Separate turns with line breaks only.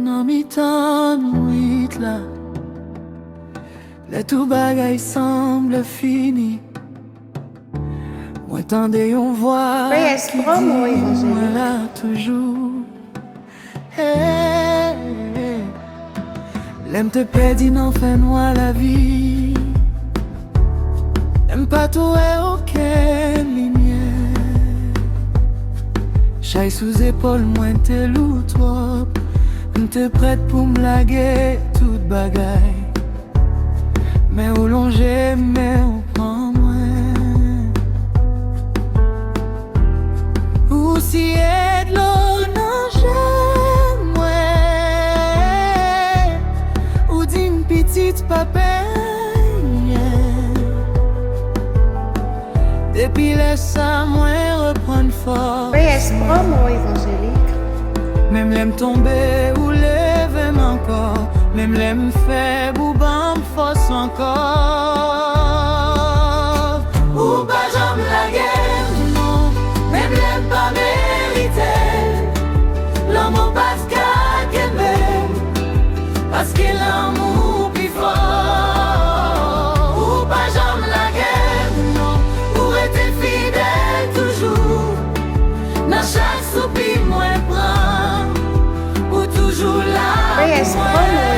nan mi-tan nuit la. Le tout bagay semble fini. Moi tande yon voix
Yes,
qui
promo,
dit
Évangélique.
moi là toujours. Hey, hey. L'aime te pedi nan fè noir la vie. L'aime pas tout et aucune lumière. Chay sous épaule moins te lou trop. M'te prête pour m'laguer toute bagaille. Mais où l'on j'aime, mais où prend moins. Ou si est de l'eau, non j'aime moins. Ou d'une petite papeille. Depuis laisse ça moins reprendre force.
PS promo évangélique.
Même l'aime tomber ou lever encore. Même l'aime faible ou bam force encore. Ou pas j'aime la guerre, non. Même l'aime pas mérité. L'amour parce qu'elle m'aime. Parce qu'il l'amour plus fort. Ou pas j'aime la guerre, non. Pour être fidèle toujours. Dans chaque soupir moins prend. Ou toujours là.
PS promo